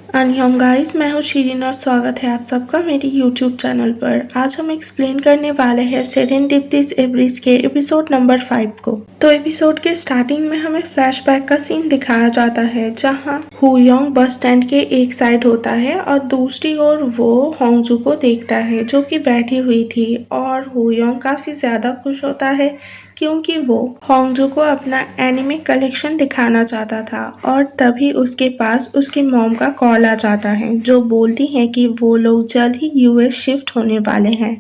अन्यम guys, मैं हूँ शीरीन और स्वागत है आप सबका मेरी यूट्यूब चैनल पर। आज हम एक्सप्लेन करने वाले हैं सेरेंडिपिटीज एवरीज के एपिसोड नंबर 5 को। तो एपिसोड के स्टार्टिंग में हमें फ्लैशबैक का सीन दिखाया जाता है जहाँ हुयोंग बस स्टैंड के एक साइड होता है और दूसरी ओर वो होंगजू को देखता है जो कि बैठी हुई थी और हुयोंग काफी ज्यादा खुश होता है क्योंकि वो होंगजू को अपना एनिमे कलेक्शन दिखाना चाहता था और तभी उसके पास उसकी मॉम का कॉल आ जाता है जो बोलती है कि वो लोग जल्द ही यूएस शिफ्ट होने वाले हैं।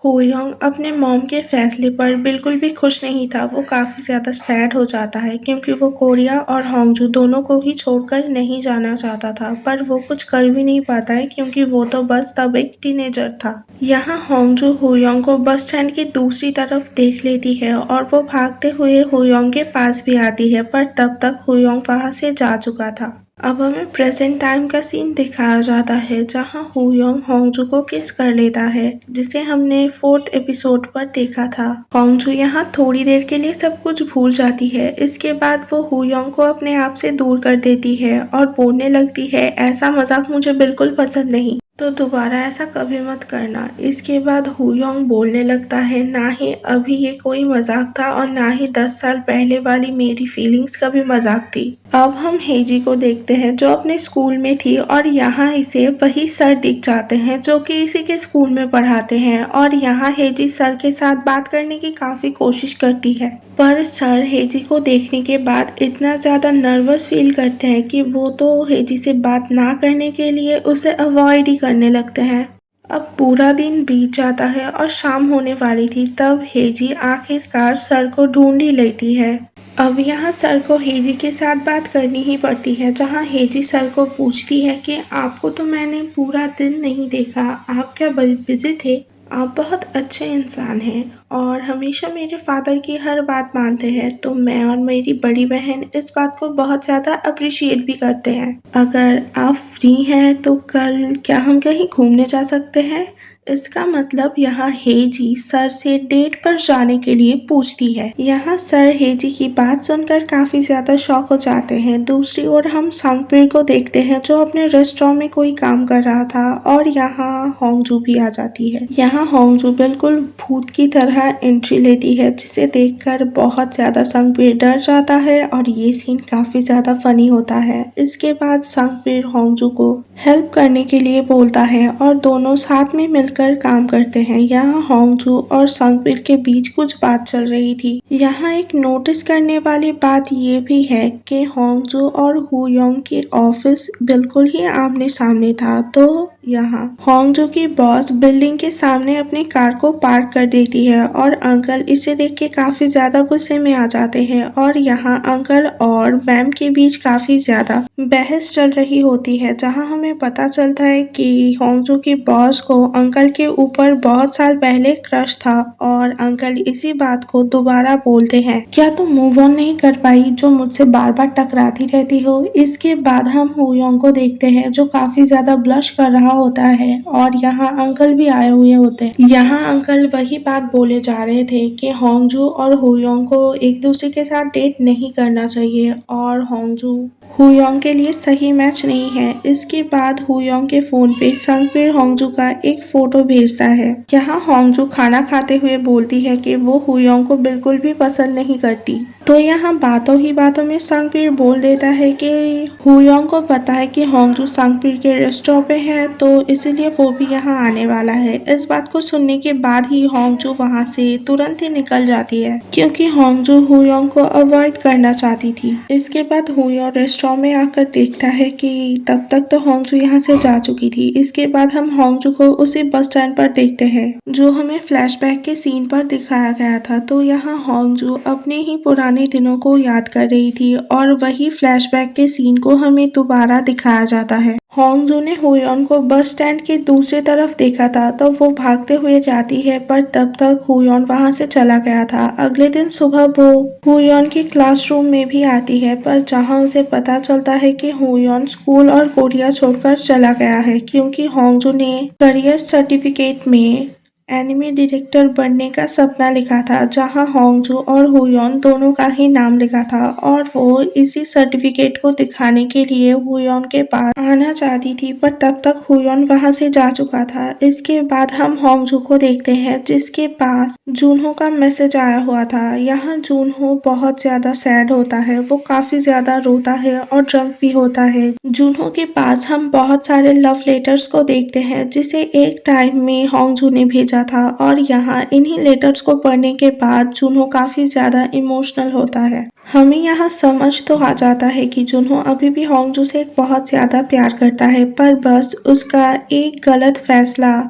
हुयोंग अपने मॉम के फैसले पर बिल्कुल भी खुश नहीं था। वो काफी ज्यादा सैड हो जाता है क्योंकि वो कोरिया और होंगजू दोनों को ही छोड़कर नहीं जाना चाहता था, पर वो कुछ कर भी नहीं पाता है क्योंकि वो तो बस तब एक टीनेजर था। यहाँ होंगजू हुयोंग को बस स्टैंड की दूसरी तरफ देख लेती है और वो भागते हुए हुयोंग के पास भी आती है, पर तब तक हुयोंग वहां से जा चुका था। अब हमें प्रेजेंट टाइम का सीन दिखाया जाता है जहां हुयोंग होंगजू को किस कर लेता है, जिसे हमने 4th एपिसोड पर देखा था। होंगजू यहाँ थोड़ी देर के लिए सब कुछ भूल जाती है। इसके बाद वो हुयोंग को अपने आप से दूर कर देती है और बोलने लगती है, ऐसा मजाक मुझे बिल्कुल पसंद नहीं, तो दोबारा ऐसा कभी मत करना। इसके बाद हुयोंग बोलने लगता है, ना ही अभी ये कोई मजाक था और ना ही 10 साल पहले वाली मेरी फीलिंग्स का भी मजाक थी। अब हम हेजी को देखते हैं जो अपने स्कूल में थी और यहाँ इसे वही सर दिख जाते हैं जो कि इसी के स्कूल में पढ़ाते हैं और यहाँ हेजी सर के साथ बात करने की काफी कोशिश करती है, पर सर हेजी को देखने के बाद इतना ज्यादा नर्वस फील करते हैं कि वो तो हेजी से बात ना करने के लिए उसे अवॉइड ही करने लगते हैं। अब पूरा दिन बीत जाता है और शाम होने वाली थी, तब हेजी आखिरकार सर को ढूंढ ही लेती है। अब यहाँ सर को हेजी के साथ बात करनी ही पड़ती है, जहाँ हेजी सर को पूछती है कि आपको तो मैंने पूरा दिन नहीं देखा, आप क्या बिजी थे? आप बहुत अच्छे इंसान हैं और हमेशा मेरे फादर की हर बात मानते हैं, तो मैं और मेरी बड़ी बहन इस बात को बहुत ज़्यादा अप्रिशिएट भी करते हैं। अगर आप फ्री हैं तो कल क्या हम कहीं घूमने जा सकते हैं? इसका मतलब यहाँ हेजी सर से डेट पर जाने के लिए पूछती है। यहाँ सर हेजी की बात सुनकर काफी ज्यादा शॉक हो जाते हैं। दूसरी ओर हम सांगपीर को देखते हैं जो अपने रेस्टोरेंट में कोई काम कर रहा था और यहाँ होंगजू भी आ जाती है। यहाँ होंगजू बिल्कुल भूत की तरह एंट्री लेती है जिसे देखकर बहुत ज्यादा सांगपीर डर जाता है और ये सीन काफी ज्यादा फनी होता है। इसके बाद सांगपीर होंगजू को हेल्प करने के लिए बोलता है और दोनों साथ में मिलकर काम करते हैं। यहाँ होंगजू और सांगपीर के बीच कुछ बात चल रही थी। यहाँ एक नोटिस करने वाली बात ये भी है कि होंगजू और हुयोंग के ऑफिस बिल्कुल ही आमने सामने था, तो यहाँ होंगजू की बॉस बिल्डिंग के सामने अपनी कार को पार्क कर देती है और अंकल इसे देख के काफी ज्यादा गुस्से में आ जाते हैं और यहाँ अंकल और मैम के बीच काफी ज्यादा बहस चल रही होती है, जहाँ हमें पता चलता है कि होंगजू की बॉस को अंकल के ऊपर बहुत साल पहले क्रश था और अंकल इसी बात को दोबारा बोलते हैं, क्या तुम मूव ऑन नहीं कर पाई जो मुझसे बार बार टकराती रहती हो? इसके बाद हम हुयोंग को देखते हैं जो काफी ज्यादा ब्लश कर रहा होता है और यहाँ अंकल भी आए हुए होते हैं। यहाँ अंकल वही बात बोले जा रहे थे कि होंगजू और हुयोंग को एक दूसरे के साथ डेट नहीं करना चाहिए और होंगजू हुयोंग के लिए सही मैच नहीं है। इसके बाद हुयोंग के फोन पे सांगपीर होंगजू का एक फोटो भेजता है। यहाँ होंगजू खाना खाते हुए बोलती है कि वो हुयोंग को बिल्कुल भी पसंद नहीं करती, तो यहाँ बातों ही बातों में सांगपीर बोल देता है कि हुयोंग को पता है कि होंगजू सांगपीर के रेस्टोरेंट पे है, तो इसीलिए वो भी यहाँ आने वाला है। इस बात को सुनने के बाद ही होंगजू वहाँ से तुरंत ही निकल जाती है क्योंकि होंगजू हुयोंग को अवॉइड करना चाहती थी। इसके बाद हुयोंग रेस्टोरेंट में आकर देखता है कि तब तक तो होंगजू यहाँ से जा चुकी थी। इसके बाद हम होंगजू को उसी बस स्टैंड पर देखते हैं जो हमें फ्लैशबैक के सीन पर दिखाया गया था। तो यहाँ होंगजू अपने ही पुराने दिनों को याद कर रही थी और वही फ्लैशबैक के सीन को हमें दोबारा दिखाया जाता है। होंगजू ने हुयोंग को बस स्टैंड के दूसरी तरफ देखा था तो वो भागते हुए जाती है, पर तब तक हुयोंग वहां से चला गया था। अगले दिन सुबह वो हुयोंग के क्लासरूम में भी आती है, पर जहां उसे पता चलता है कि हुयोंग स्कूल और कोरिया छोड़कर चला गया है क्योंकि होंगजू ने करियर सर्टिफिकेट में एनिमे डायरेक्टर बनने का सपना लिखा था, जहां होंगजू और हुयॉन दोनों का ही नाम लिखा था और वो इसी सर्टिफिकेट को दिखाने के लिए हुयॉन के पास आना चाहती थी, पर तब तक हुयॉन वहां से जा चुका था। इसके बाद हम होंगजू को देखते हैं, जिसके पास जूनहो का मैसेज आया हुआ था। यहाँ जूनहो बहुत ज्यादा सैड होता है, वो काफी ज्यादा रोता है और ड्रंक भी होता है। जूनहो के पास हम बहुत सारे लव लेटर्स को देखते हैं, जिसे एक टाइम में होंगजू ने भेजा था और यहाँ इन्हीं लेटर्स को पढ़ने के बाद जूनहो काफी ज्यादा इमोशनल होता है। हमें यहाँ समझ तो आ जाता है कि जूनहो अभी भी होंगजू से बहुत ज्यादा प्यार करता है, पर बस उसका एक गलत फैसला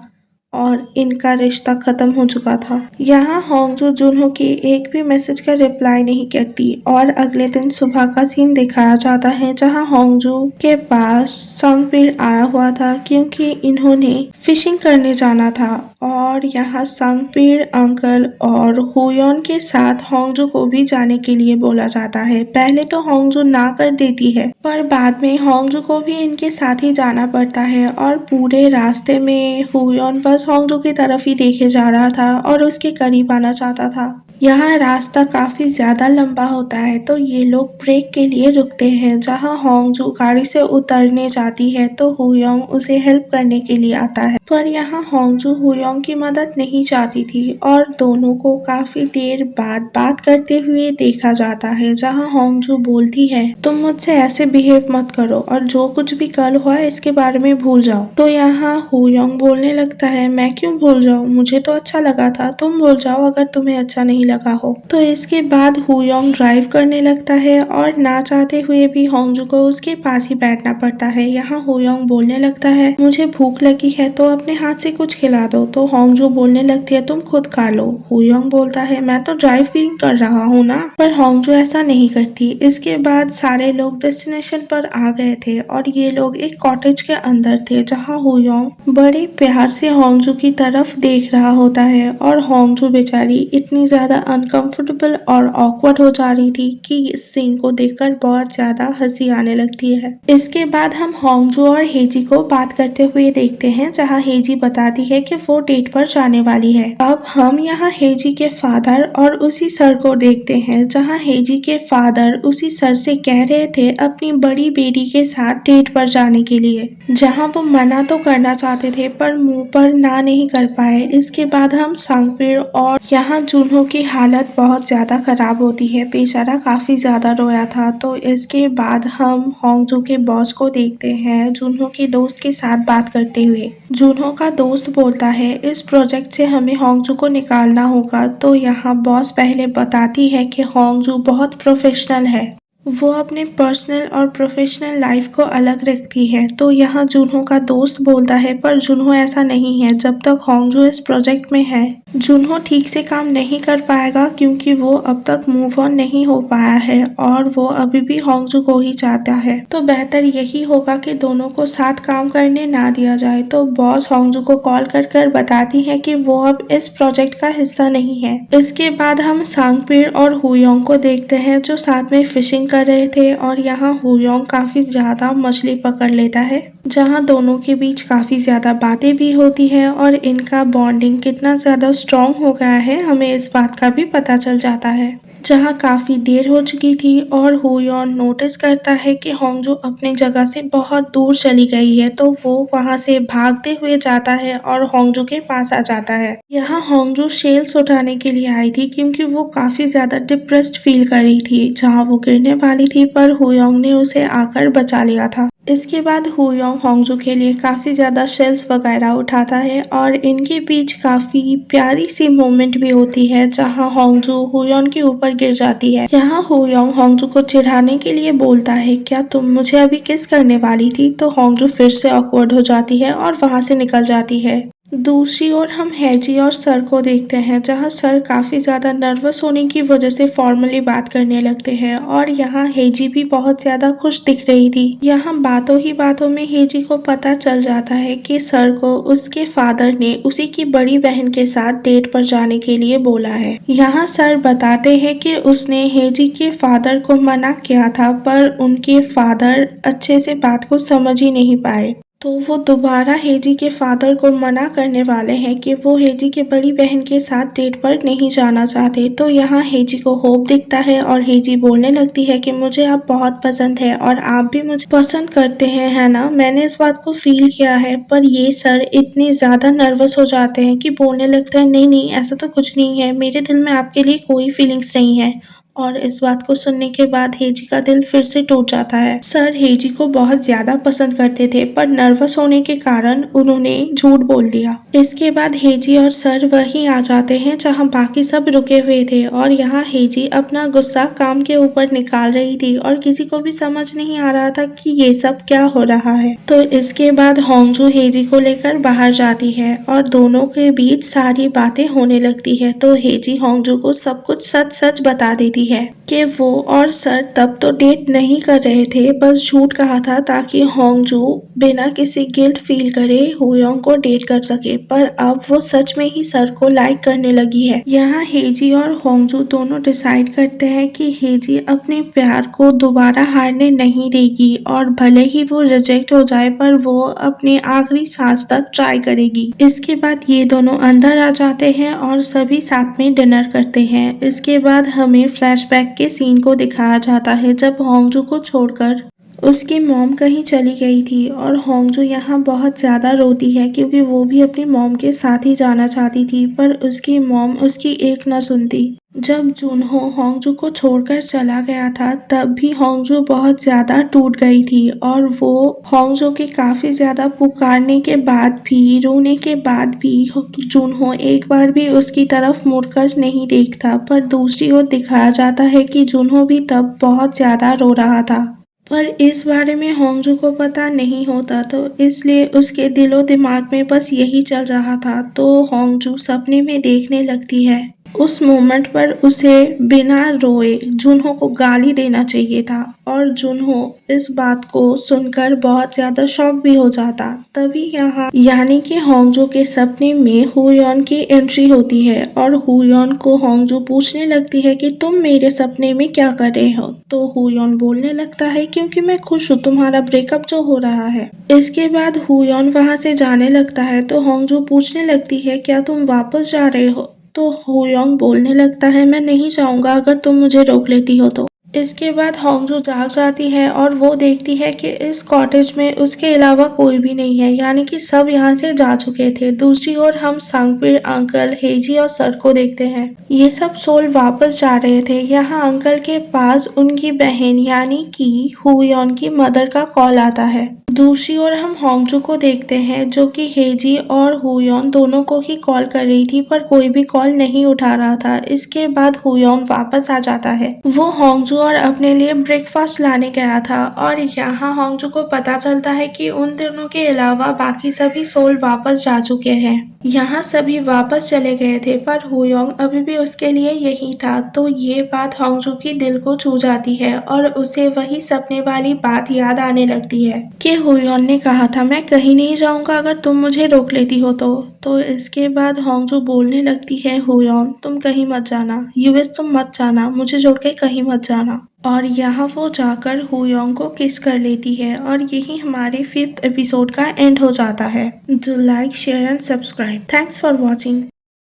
और इनका रिश्ता खत्म हो चुका था। यहाँ होंगजू जूनहो की एक भी मैसेज का रिप्लाई नहीं करती और अगले दिन सुबह का सीन दिखाया जाता है, जहाँ होंगजू के पास संगपीर आया हुआ था क्योंकि इन्होंने फिशिंग करने जाना था और यहाँ संगपीर अंकल और हुयॉन के साथ होंगजू को भी जाने के लिए बोला जाता है। पहले तो होंगजू ना कर देती है, पर बाद में होंगजू को भी इनके साथ ही जाना पड़ता है और पूरे रास्ते में हुयॉन बस होंगजू की तरफ ही देखे जा रहा था और उसके करीब आना चाहता था। यहाँ रास्ता काफी ज्यादा लंबा होता है, तो ये लोग ब्रेक के लिए रुकते हैं। जहाँ होंगजू गाड़ी से उतरने जाती है तो हुयॉन्ग उसे हेल्प करने के लिए आता है, पर यहाँ होंगजू हुयॉन्ग की मदद नहीं चाहती थी और दोनों को काफी देर बाद बात करते हुए देखा जाता है, जहाँ होंगजू बोलती है, तुम मुझसे ऐसे बिहेव मत करो और जो कुछ भी कल हुआ इसके बारे में भूल जाओ। तो यहाँ हुयॉन्ग बोलने लगता है, मैं क्यों भूल जाऊँ, मुझे तो अच्छा लगा था, तुम भूल जाओ अगर तुम्हें अच्छा नहीं लगा हो। तो इसके बाद हुयॉन्ग ड्राइव करने लगता है और ना चाहते हुए भी होंगजू को उसके पास ही बैठना पड़ता है। यहाँ हुयॉन्ग बोलने लगता है, मुझे भूख लगी है तो अपने हाथ से कुछ खिला दो। तो होंगजू बोलने लगती है, तुम खुद खा लो। हुयॉन्ग बोलता है, मैं तो ड्राइव भी कर रहा हूँ ना, पर होंगजू ऐसा नहीं करती। इसके बाद सारे लोग डेस्टिनेशन पर आ गए थे और ये लोग एक कॉटेज के अंदर थे, जहाँ हुयॉन्ग बड़े प्यार से होंगजू की तरफ देख रहा होता है और होंगजू बेचारी इतनी ज्यादा अनकंफर्टेबल और ऑकवर्ड हो जा रही थी कि इस सीन को देखकर बहुत ज्यादा हंसी आने लगती है। इसके बाद हम होंगजू और हेजी को बात करते हुए देखते हैं, जहाँ हेजी बताती है कि वो डेट पर जाने वाली है। अब हम यहाँ हेजी के फादर और उसी सर को देखते हैं, जहाँ हेजी के फादर उसी सर से कह रहे थे अपनी बड़ी बेटी के साथ डेट पर जाने के लिए, जहाँ वो मना तो करना चाहते थे पर मुंह पर ना नहीं कर पाए। इसके बाद हम संगपीर और यहाँ जूनहो की हालत बहुत ज्यादा खराब होती है, बेचारा काफी ज्यादा रोया था। तो इसके बाद हम होंगजू के बॉस को देखते हैं जूनहो के दोस्त के साथ बात करते हुए। जूनहो का दोस्त बोलता है, इस प्रोजेक्ट से हमें होंगजू को निकालना होगा। तो यहाँ बॉस पहले बताती है कि होंगजू बहुत प्रोफेशनल है, वो अपने पर्सनल और प्रोफेशनल लाइफ को अलग रखती है। तो यहाँ जूनहो का दोस्त बोलता है, पर जूनहो ऐसा नहीं है, जब तक होंगजू इस प्रोजेक्ट में है जूनहो ठीक से काम नहीं कर पाएगा, क्योंकि वो अब तक मूव ऑन नहीं हो पाया है और वो अभी भी होंगजू को ही चाहता है। तो बेहतर यही होगा कि दोनों को साथ काम करने ना दिया जाए। तो बॉस होंगजू को कॉल कर बताती है कि वो अब इस प्रोजेक्ट का हिस्सा नहीं है। इसके बाद हम संगपीर और हुयॉन्ग को देखते हैं, जो साथ में फिशिंग कर रहे थे और यहाँ हुयॉन्ग काफी ज्यादा मछली पकड़ लेता है, जहाँ दोनों के बीच काफी ज्यादा बातें भी होती है और इनका बॉन्डिंग कितना ज्यादा स्ट्रॉन्ग हो गया है हमें इस बात का भी पता चल जाता है। जहाँ काफी देर हो चुकी थी और हुयॉन्ग नोटिस करता है कि होंगजू अपनी जगह से बहुत दूर चली गई है, तो वो वहां से भागते हुए जाता है और होंगजू के पास आ जाता है। यहाँ होंगजू शेल्स उठाने के लिए आई थी, क्योंकि वो काफी ज्यादा डिप्रेस्ड फील कर रही थी, जहाँ वो गिरने वाली थी, पर हुयॉन्ग ने उसे आकर बचा लिया था। इसके बाद हुयॉन्ग होंगजू के लिए काफी ज्यादा शेल्स वगैरह उठाता है और इनके बीच काफी प्यारी सी मोमेंट भी होती है, जहाँ होंगजू हुयॉन्ग के ऊपर गिर जाती है। यहाँ हुयॉन्ग होंगजू को चिढ़ाने के लिए बोलता है, क्या तुम मुझे अभी किस करने वाली थी। तो होंगजू फिर से ऑकवर्ड हो जाती है और वहां से निकल जाती है। दूसरी ओर हम हेजी और सर को देखते हैं, जहां सर काफी ज्यादा नर्वस होने की वजह से फॉर्मली बात करने लगते हैं और यहाँ हेजी भी बहुत ज्यादा खुश दिख रही थी। यहाँ बातों ही बातों में हेजी को पता चल जाता है कि सर को उसके फादर ने उसी की बड़ी बहन के साथ डेट पर जाने के लिए बोला है। यहाँ सर बताते हैं कि उसने हेजी के फादर को मना किया था, पर उनके फादर अच्छे से बात को समझ ही नहीं पाए। तो वो दोबारा हेजी के फादर को मना करने वाले हैं कि वो हेजी के बड़ी बहन के साथ डेट पर नहीं जाना चाहते। तो यहाँ हेजी को होप दिखता है और हेजी बोलने लगती है कि मुझे आप बहुत पसंद है और आप भी मुझे पसंद करते हैं, है ना? मैंने इस बात को फील किया है। पर ये सर इतनी ज्यादा नर्वस हो जाते हैं कि बोलने लगता है नहीं नहीं, ऐसा तो कुछ नहीं है, मेरे दिल में आपके लिए कोई फीलिंग्स नहीं है। और इस बात को सुनने के बाद हेजी का दिल फिर से टूट जाता है। सर हेजी को बहुत ज्यादा पसंद करते थे पर नर्वस होने के कारण उन्होंने झूठ बोल दिया। इसके बाद हेजी और सर वहीं आ जाते हैं जहां बाकी सब रुके हुए थे और यहाँ हेजी अपना गुस्सा काम के ऊपर निकाल रही थी और किसी को भी समझ नहीं आ रहा था कि ये सब क्या हो रहा है। तो इसके बाद होंगजू हेजी को लेकर बाहर जाती है और दोनों के बीच सारी बातें होने लगती है। तो हेजी होंगजू को सब कुछ सच सच बता देती है कि वो और सर तब तो डेट नहीं कर रहे थे, बस झूठ कहा था ताकि होंगजू बिना किसी गिल्ट फील करे हुयोंग को डेट कर सके। पर अब वो सच में ही सर को लाइक करने लगी है। यहाँ हेजी और होंगजू दोनों डिसाइड करते हैं कि हेजी अपने प्यार को दोबारा हारने नहीं देगी और भले ही वो रिजेक्ट हो जाए पर वो अपने आखिरी सांस तक ट्राई करेगी। इसके बाद ये दोनों अंदर आ जाते हैं और सभी साथ में डिनर करते हैं। इसके बाद हमें फ्लैशबैक के सीन को दिखाया जाता है जब होंगजू को छोड़कर उसकी मॉम कहीं चली गई थी और होंगजू यहाँ बहुत ज्यादा रोती है क्योंकि वो भी अपनी मॉम के साथ ही जाना चाहती थी पर उसकी मॉम उसकी एक न सुनती। जब जुनहो होंगजू को छोड़कर चला गया था तब भी होंगजू बहुत ज्यादा टूट गई थी और वो होंगजू के काफी ज्यादा पुकारने के बाद भी, रोने के बाद भी जुनहो एक बार भी उसकी तरफ मुड़कर नहीं देखता। पर दूसरी ओर दिखाया जाता है कि जुनहो भी तब बहुत ज्यादा रो रहा था पर इस बारे में होंगजू को पता नहीं होता, तो इसलिए उसके दिलो दिमाग में बस यही चल रहा था। तो होंगजू सपने में देखने लगती है उस मोमेंट पर उसे बिना रोए जुनहो को गाली देना चाहिए था और जुनहो इस बात को सुनकर बहुत ज्यादा शॉक भी हो जाता। तभी यहाँ यानी कि होंगजू के सपने में हुयोन की एंट्री होती है और हुयोन को होंगजू पूछने लगती है कि तुम मेरे सपने में क्या कर रहे हो। तो हुयोन बोलने लगता है क्योंकि मैं खुश हूँ तुम्हारा ब्रेकअप जो हो रहा है। इसके बाद हुयोन वहां से जाने लगता है तो होंगजू पूछने लगती है क्या तुम वापस जा रहे हो। तो हुयोंग बोलने लगता है मैं नहीं जाऊंगा अगर तुम मुझे रोक लेती हो तो। इसके बाद होंगजू जाग जाती है और वो देखती है कि इस कॉटेज में उसके अलावा कोई भी नहीं है, यानी कि सब यहाँ से जा चुके थे। दूसरी ओर हम सांगपीर अंकल, हेजी और सर को देखते हैं। ये सब सोल वापस जा रहे थे। यहाँ अंकल के पास उनकी बहन यानी कि हुयोन की मदर का कॉल आता है। दूसरी ओर हम होंगजू को देखते हैं जो कि हेजी और हुयोन दोनों को ही कॉल कर रही थी पर कोई भी कॉल नहीं उठा रहा था। इसके बाद हुयोन वापस आ जाता है। वो होंगजू और अपने लिए ब्रेकफास्ट लाने गया था और यहाँ होंगजू को पता चलता है कि उन दोनों के अलावा बाकी सभी सोल वापस जा चुके हैं। यहाँ सभी वापस चले गए थे पर हुयोंग अभी भी उसके लिए यही था। तो ये बात होंगजू की दिल को छू जाती है और उसे वही सपने वाली बात याद आने लगती है कि हुयोन ने कहा था मैं कहीं नहीं जाऊंगा अगर तुम मुझे रोक लेती हो तो इसके बाद होंगजू बोलने लगती है हुयोन तुम कहीं मत जाना, यूएस तुम मत जाना, मुझे छोड़ के कहीं मत जाना। और यहाँ वो जाकर हुयोंग को किस कर लेती है और यही हमारे 5th एपिसोड का एंड हो जाता है। Do like, share and subscribe. Thanks for watching.